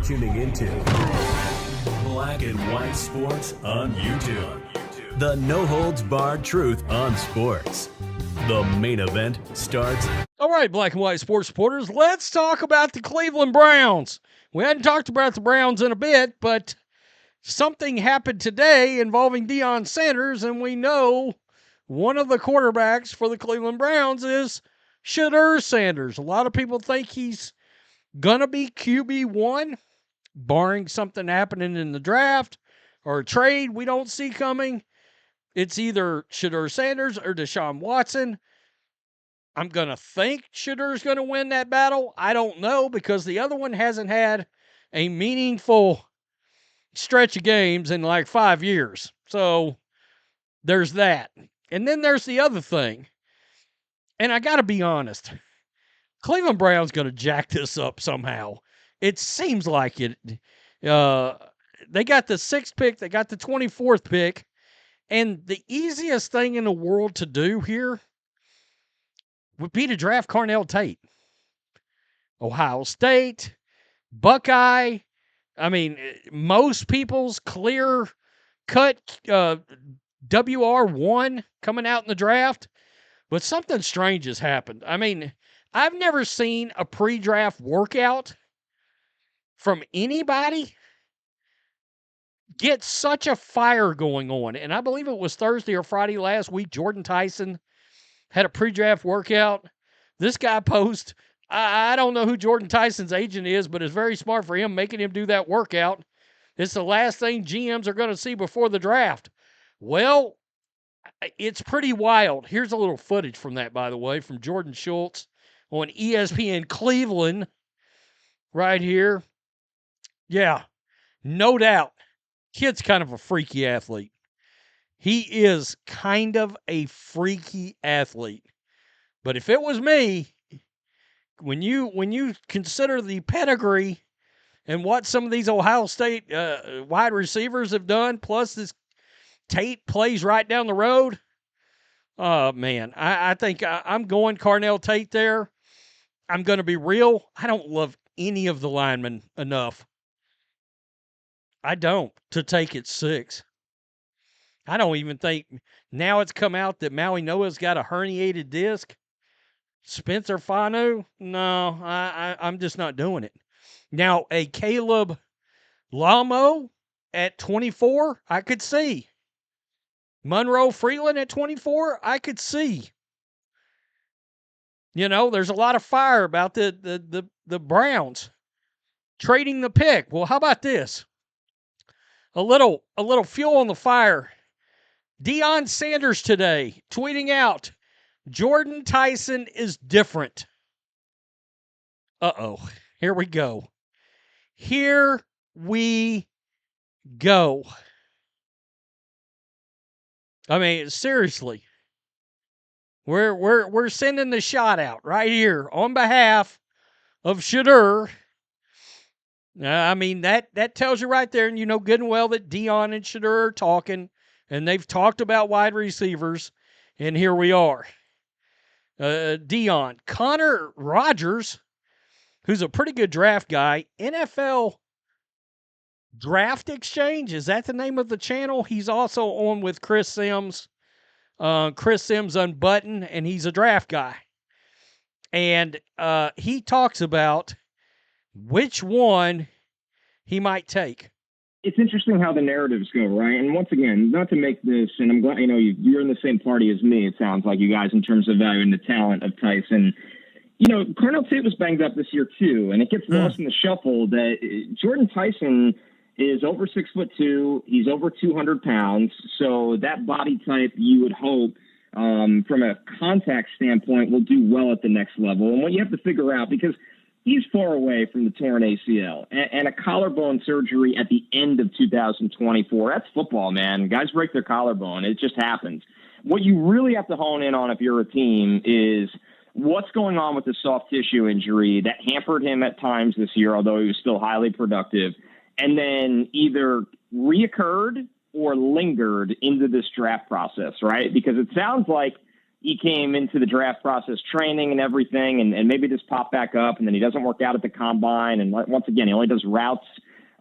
tuning into Black and White Sports on YouTube. The no-holds-barred truth on sports. The main event starts. All right, Black and White Sports supporters, let's talk about the Cleveland Browns. We hadn't talked about the Browns in a bit, but something happened today involving Deion Sanders, and we know one of the quarterbacks for the Cleveland Browns is Shedeur Sanders. A lot of people think he's going to be QB1, barring something happening in the draft or a trade we don't see coming. It's either Shedeur Sanders or Deshaun Watson. I'm going to think Shedeur's going to win that battle. I don't know, because the other one hasn't had a meaningful stretch of games in like 5 years. So there's that. And then there's the other thing. And I got to be honest. Cleveland Browns going to jack this up somehow. It seems like it. They got the 6th pick. They got the 24th pick. And the easiest thing in the world to do here would be to draft Carnell Tate. Ohio State, Buckeye. I mean, most people's clear-cut WR1 coming out in the draft. But something strange has happened. I mean, I've never seen a pre-draft workout from anybody get such a fire going on. And I believe it was Thursday or Friday last week, Jordyn Tyson had a pre-draft workout. This guy posted, I don't know who Jordyn Tyson's agent is, but it's very smart for him making him do that workout. It's the last thing GMs are going to see before the draft. Well, it's pretty wild. Here's a little footage from that, by the way, from Jordan Schultz on ESPN Cleveland right here. Yeah, no doubt. Kid's kind of a freaky athlete. He is kind of a freaky athlete. But if it was me, when you consider the pedigree and what some of these Ohio State wide receivers have done, plus this Tate plays right down the road, man, I think I'm going Carnell Tate there. I'm going to be real. I don't love any of the linemen enough. I don't, to take it 6. I don't even think, now it's come out that Maui Noah's got a herniated disc. Spencer Fanu? No, I'm just not doing it. Now, a Caleb Lamo at 24, I could see. Monroe Freeland at 24, I could see. You know, there's a lot of fire about the Browns trading the pick. Well, how about this? A little fuel on the fire. Deion Sanders today tweeting out, Jordyn Tyson is different. Uh-oh. Here we go. Here we go. I mean, seriously. We're sending the shot out right here on behalf of Shedeur. I mean, that tells you right there, and you know good and well that Deion and Shedeur are talking, and they've talked about wide receivers, and here we are. Deion. Connor Rogers, who's a pretty good draft guy, NFL Draft Exchange, is that the name of the channel? He's also on with Chris Sims. Chris Sims Unbuttoned, and he's a draft guy. And he talks about which one he might take. It's interesting how the narratives go, right? And once again, not to make this, and I'm glad, you're in the same party as me, it sounds like, you guys, in terms of valuing the talent of Tyson. Carnell Tate was banged up this year too, and it gets lost in the shuffle that Jordyn Tyson is over 6'2". He's over 200 pounds. So that body type, you would hope, from a contact standpoint, will do well at the next level. And what you have to figure out, because he's far away from the torn ACL and a collarbone surgery at the end of 2024. That's football, man. Guys break their collarbone. It just happens. What you really have to hone in on if you're a team is what's going on with the soft tissue injury that hampered him at times this year, although he was still highly productive, and then either reoccurred or lingered into this draft process, right? Because it sounds like he came into the draft process training and everything, and maybe just popped back up, and then he doesn't work out at the combine. And once again, he only does routes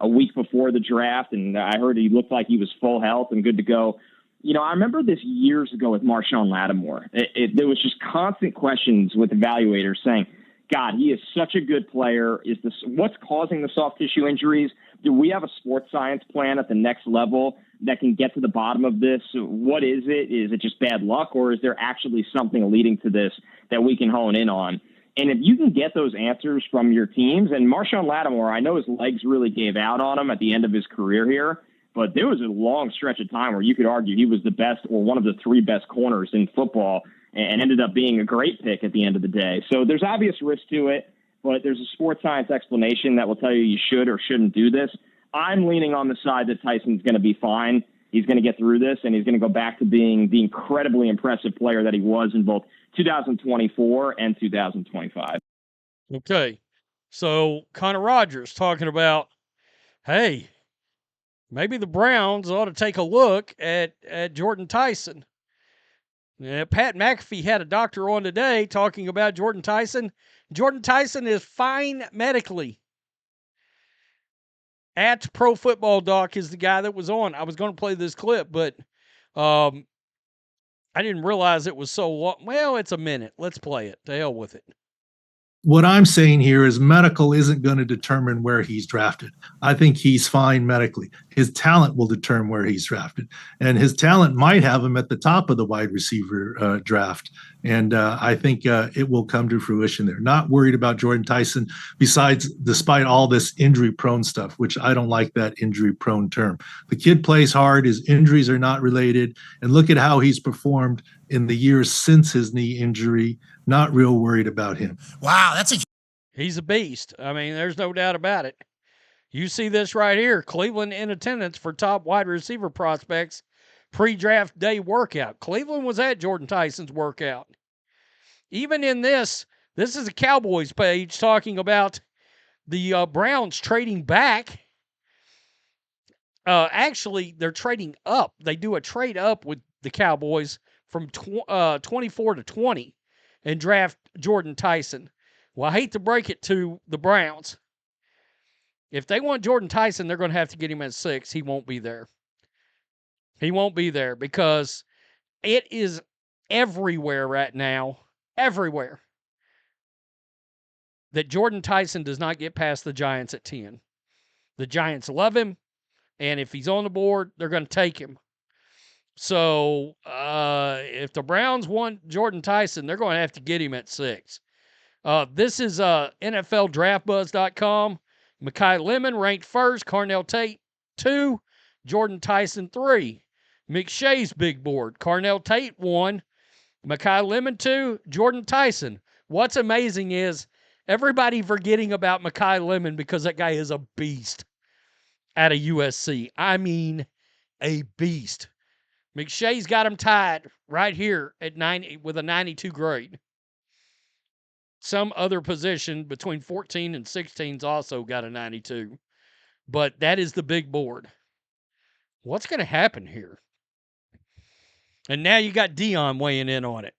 a week before the draft, and I heard he looked like he was full health and good to go. I remember this years ago with Marshawn Lattimore. There was just constant questions with evaluators saying, God, he is such a good player. What's causing the soft tissue injuries? Do we have a sports science plan at the next level that can get to the bottom of this? What is it? Is it just bad luck, or is there actually something leading to this that we can hone in on? And if you can get those answers from your teams, and Marshawn Lattimore, I know his legs really gave out on him at the end of his career here, but there was a long stretch of time where you could argue he was the best or one of the three best corners in football and ended up being a great pick at the end of the day. So there's obvious risk to it, but there's a sports science explanation that will tell you should or shouldn't do this. I'm leaning on the side that Tyson's going to be fine. He's going to get through this, and he's going to go back to being the incredibly impressive player that he was in both 2024 and 2025. Okay. So Connor Rogers talking about, hey, maybe the Browns ought to take a look at Jordyn Tyson. Pat McAfee had a doctor on today talking about Jordyn Tyson. Jordyn Tyson is fine medically. At Pro Football Doc is the guy that was on. I was going to play this clip, but I didn't realize it was so long. Well, it's a minute. Let's play it. To hell with it. What I'm saying here is medical isn't going to determine where he's drafted. I think he's fine medically. His talent will determine where he's drafted. And his talent might have him at the top of the wide receiver draft. And I think it will come to fruition there. Not worried about Jordyn Tyson, despite all this injury-prone stuff, which I don't like that injury-prone term. The kid plays hard. His injuries are not related. And look at how he's performed in the years since his knee injury. Not real worried about him. Wow, he's a beast. I mean, there's no doubt about it. You see this right here. Cleveland in attendance for top wide receiver prospects pre-draft day workout. Cleveland was at Jordyn Tyson's workout. Even in this is a Cowboys page talking about the Browns trading back. Actually, they're trading up. They do a trade up with the Cowboys from 24 to 20 and draft Jordyn Tyson. Well, I hate to break it to the Browns. If they want Jordyn Tyson, they're going to have to get him at 6. He won't be there. He won't be there because it is everywhere right now, everywhere, that Jordyn Tyson does not get past the Giants at 10. The Giants love him, and if he's on the board, they're going to take him. So if the Browns want Jordyn Tyson, they're going to have to get him at 6. This is NFLDraftBuzz.com. Mekhi Lemon ranked 1st. Carnell Tate 2. Jordyn Tyson 3. McShay's big board. Carnell Tate 1. Mekhi Lemon 2. Jordyn Tyson. What's amazing is everybody forgetting about Mekhi Lemon because that guy is a beast out of USC. I mean, a beast. McShay's got him tied right here at 90 with a 92 grade. Some other position between 14 and 16's also got a 92. But that is the big board. What's going to happen here? And now you got Deion weighing in on it.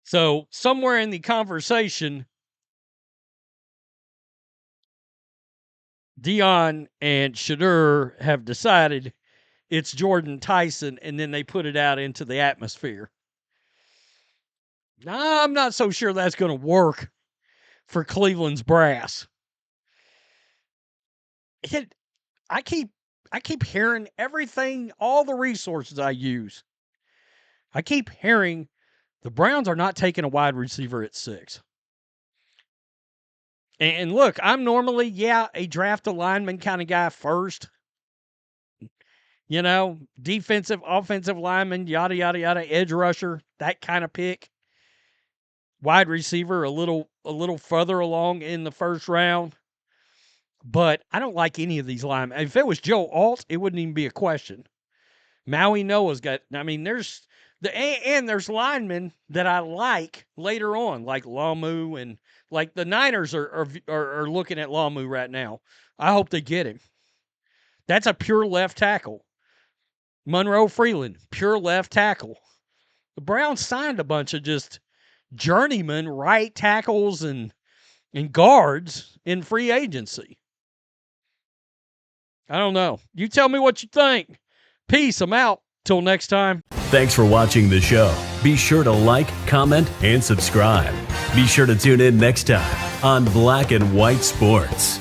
So somewhere in the conversation, Deion and Shedeur have decided it's Jordyn Tyson, and then they put it out into the atmosphere. I'm not so sure that's going to work for Cleveland's brass. I keep hearing everything, all the resources I use. I keep hearing the Browns are not taking a wide receiver at 6. And look, I'm normally, a draft a lineman kind of guy first. You know, defensive, offensive lineman, yada, yada, yada, edge rusher, that kind of pick. Wide receiver a little further along in the first round. But I don't like any of these linemen. If it was Joe Alt, it wouldn't even be a question. Maui Noah's got, there's linemen that I like later on, like Lamu, and like the Niners are looking at Lamu right now. I hope they get him. That's a pure left tackle. Monroe Freeland, pure left tackle. The Browns signed a bunch of just journeyman right tackles and guards in free agency. I don't know. You tell me what you think. Peace. I'm out. Till next time. Thanks for watching the show. Be sure to like, comment, and subscribe. Be sure to tune in next time on Black and White Sports.